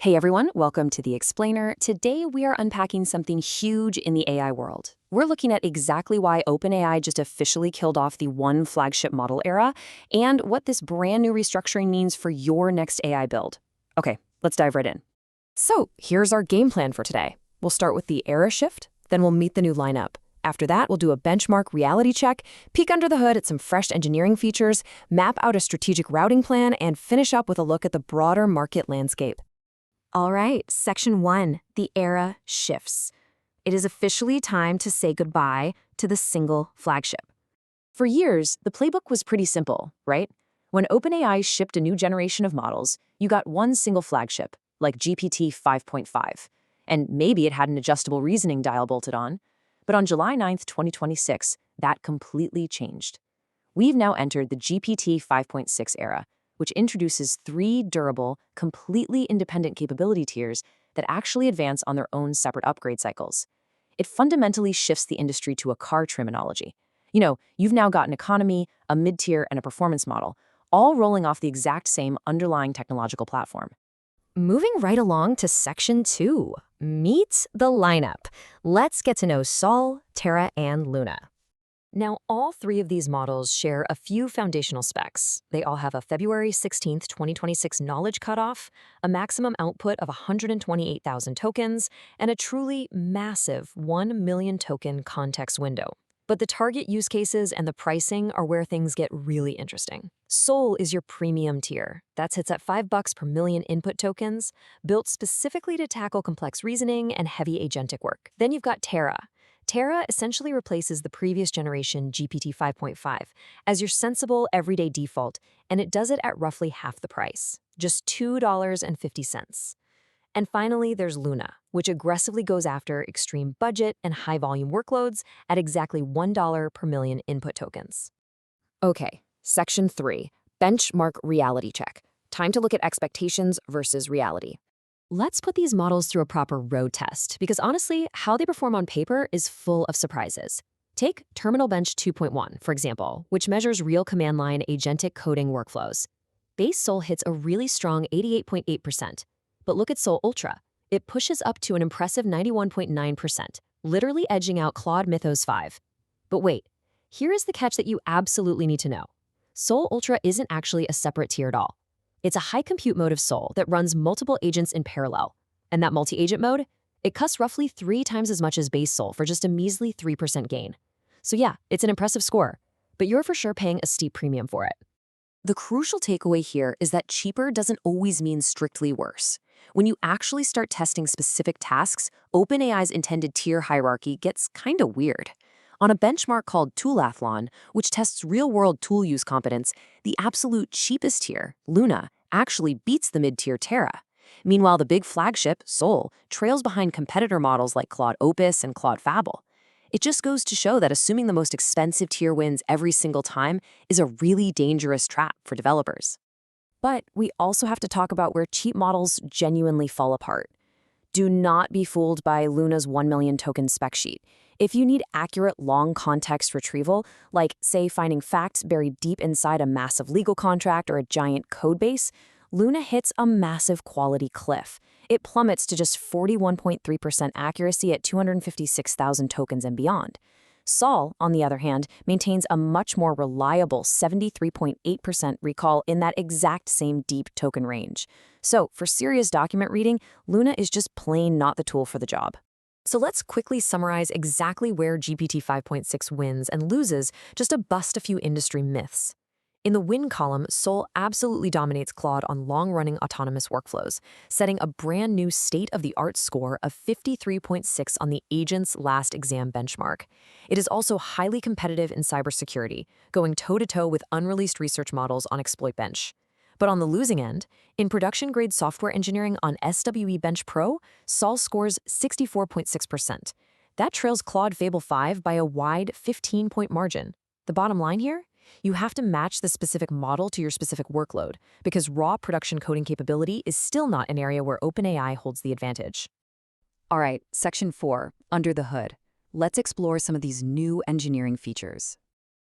Hey everyone, welcome to The Explainer. Today we are unpacking something huge in the AI world. We're looking at exactly why OpenAI just officially killed off the one flagship model era and what this brand new restructuring means for your next AI build. Okay, let's dive right in. So here's our game plan for today. We'll start with the era shift, then we'll meet the new lineup. After that, we'll do a benchmark reality check, peek under the hood at some fresh engineering features, map out a strategic routing plan, and finish up with a look at the broader market landscape. All right, Section 1, the era shifts. It is officially time to say goodbye to the single flagship. For years, the playbook was pretty simple, right? When OpenAI shipped a new generation of models, you got one single flagship, like GPT-5.5, and maybe it had an adjustable reasoning dial bolted on. But on July 9th, 2026, that completely changed. We've now entered the GPT 5.6 era, which introduces three durable, completely independent capability tiers that actually advance on their own separate upgrade cycles. It fundamentally shifts the industry to a car terminology. You've now got an economy, a mid-tier, and a performance model, all rolling off the exact same underlying technological platform. Moving right along to Section 2, meet the lineup. Let's get to know Sol, Terra, and Luna. Now, all three of these models share a few foundational specs. They all have a February 16th, 2026 knowledge cutoff, a maximum output of 128,000 tokens, and a truly massive 1 million token context window. But the target use cases and the pricing are where things get really interesting. Sol is your premium tier. That sits at $5 per million input tokens, built specifically to tackle complex reasoning and heavy agentic work. Then you've got Terra. Terra essentially replaces the previous generation GPT 5.5 as your sensible everyday default, and it does it at roughly half the price, just $2.50. And finally, there's Luna, which aggressively goes after extreme budget and high-volume workloads at exactly $1 per million input tokens. Okay, Section 3, benchmark reality check. Time to look at expectations versus reality. Let's put these models through a proper road test, because honestly, how they perform on paper is full of surprises. Take Terminal Bench 2.1, for example, which measures real command line agentic coding workflows. Base Sol hits a really strong 88.8%. But look at Sol Ultra. It pushes up to an impressive 91.9%, literally edging out Claude Mythos 5. But wait, here is the catch that you absolutely need to know. Sol Ultra isn't actually a separate tier at all. It's a high compute mode of Sol that runs multiple agents in parallel. And that multi-agent mode, it costs roughly 3 times as much as base Sol for just a measly 3% gain. So yeah, it's an impressive score, but you're for sure paying a steep premium for it. The crucial takeaway here is that cheaper doesn't always mean strictly worse. When you actually start testing specific tasks, OpenAI's intended tier hierarchy gets kinda weird. On a benchmark called Toolathlon, which tests real-world tool use competence, the absolute cheapest tier, Luna, actually beats the mid-tier Terra. Meanwhile, the big flagship, Sol, trails behind competitor models like Claude Opus and Claude Fable. It just goes to show that assuming the most expensive tier wins every single time is a really dangerous trap for developers. But we also have to talk about where cheap models genuinely fall apart. Do not be fooled by Luna's 1 million token spec sheet. If you need accurate long context retrieval, like, say, finding facts buried deep inside a massive legal contract or a giant code base, Luna hits a massive quality cliff. It plummets to just 41.3% accuracy at 256,000 tokens and beyond. Sol, on the other hand, maintains a much more reliable 73.8% recall in that exact same deep token range. So, for serious document reading, Luna is just plain not the tool for the job. So let's quickly summarize exactly where GPT 5.6 wins and loses, just to bust a few industry myths. In the win column, Sol absolutely dominates Claude on long-running autonomous workflows, setting a brand new state-of-the-art score of 53.6 on the agent's last exam benchmark. It is also highly competitive in cybersecurity, going toe-to-toe with unreleased research models on Exploit Bench. But on the losing end, in production-grade software engineering on SWE Bench Pro, Sol scores 64.6%. That trails Claude Fable 5 by a wide 15-point margin. The bottom line here? You have to match the specific model to your specific workload, because raw production coding capability is still not an area where OpenAI holds the advantage. All right, Section 4, Under the Hood. Let's explore some of these new engineering features.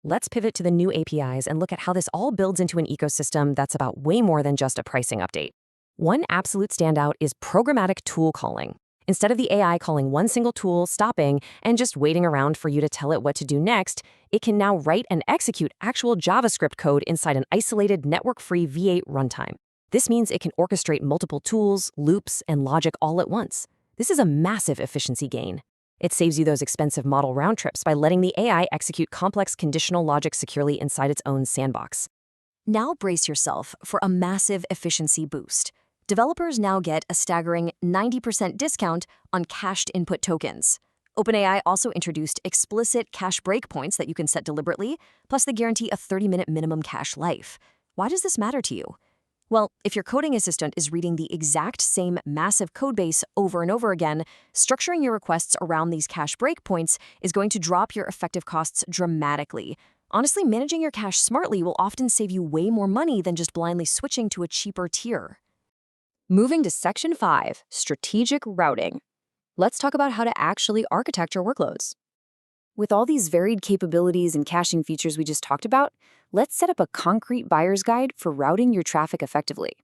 Let's pivot to the new APIs and look at how this all builds into an ecosystem that's about way more than just a pricing update. One absolute standout is programmatic tool calling. Instead of the AI calling one single tool, stopping, and just waiting around for you to tell it what to do next, it can now write and execute actual JavaScript code inside an isolated network-free V8 runtime. This means it can orchestrate multiple tools, loops, and logic all at once. This is a massive efficiency gain. It saves you those expensive model round trips by letting the AI execute complex conditional logic securely inside its own sandbox. Now brace yourself for a massive efficiency boost. Developers now get a staggering 90% discount on cached input tokens. OpenAI also introduced explicit cache breakpoints that you can set deliberately, plus they guarantee a 30-minute minimum cache life. Why does this matter to you? Well, if your coding assistant is reading the exact same massive codebase over and over again, structuring your requests around these cache breakpoints is going to drop your effective costs dramatically. Honestly, managing your cache smartly will often save you way more money than just blindly switching to a cheaper tier. Moving to Section 5, Strategic Routing. Let's talk about how to actually architect your workloads. With all these varied capabilities and caching features we just talked about, let's set up a concrete buyer's guide for routing your traffic effectively.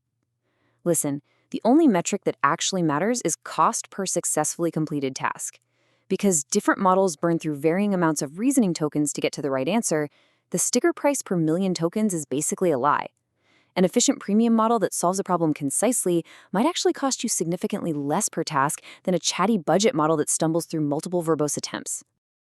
Listen, the only metric that actually matters is cost per successfully completed task. Because different models burn through varying amounts of reasoning tokens to get to the right answer, the sticker price per million tokens is basically a lie. An efficient premium model that solves a problem concisely might actually cost you significantly less per task than a chatty budget model that stumbles through multiple verbose attempts.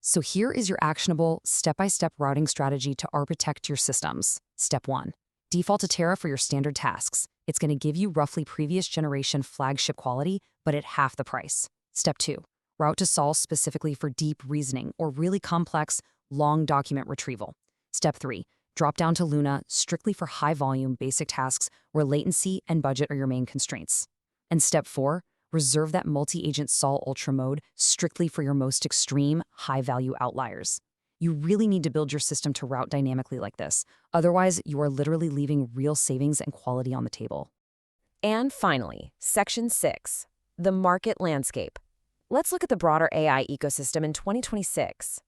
So here is your actionable, step-by-step routing strategy to architect your systems. Step 1. Default to Terra for your standard tasks. It's going to give you roughly previous generation flagship quality, but at half the price. Step 2. Route to solve specifically for deep reasoning or really complex, long document retrieval. Step 3. Drop down to Luna strictly for high-volume, basic tasks where latency and budget are your main constraints. And Step 4. Reserve that multi-agent Sol Ultra mode strictly for your most extreme, high-value outliers. You really need to build your system to route dynamically like this. Otherwise, you are literally leaving real savings and quality on the table. And finally, Section 6. The market landscape. Let's look at the broader AI ecosystem in 2026.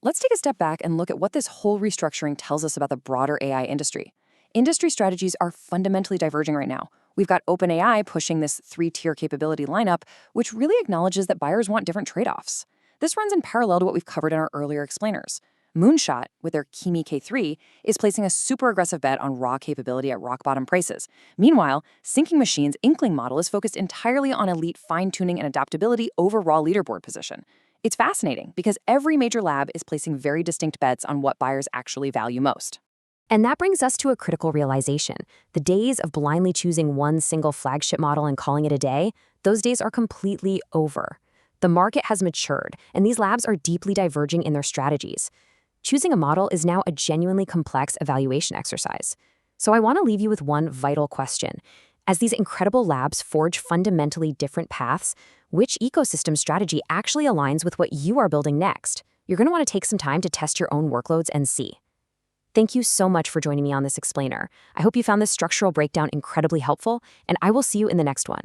Let's take a step back and look at what this whole restructuring tells us about the broader AI industry. Industry strategies are fundamentally diverging right now. We've got OpenAI pushing this 3-tier capability lineup, which really acknowledges that buyers want different trade-offs. This runs in parallel to what we've covered in our earlier explainers. Moonshot, with their Kimi K3, is placing a super aggressive bet on raw capability at rock-bottom prices. Meanwhile, Sinking Machine's Inkling model is focused entirely on elite fine-tuning and adaptability over raw leaderboard position. It's fascinating because every major lab is placing very distinct bets on what buyers actually value most. And that brings us to a critical realization. The days of blindly choosing one single flagship model and calling it a day, those days are completely over. The market has matured, and these labs are deeply diverging in their strategies. Choosing a model is now a genuinely complex evaluation exercise. So I want to leave you with one vital question. As these incredible labs forge fundamentally different paths, which ecosystem strategy actually aligns with what you are building next? You're going to want to take some time to test your own workloads and see. Thank you so much for joining me on this explainer. I hope you found this structural breakdown incredibly helpful, and I will see you in the next one.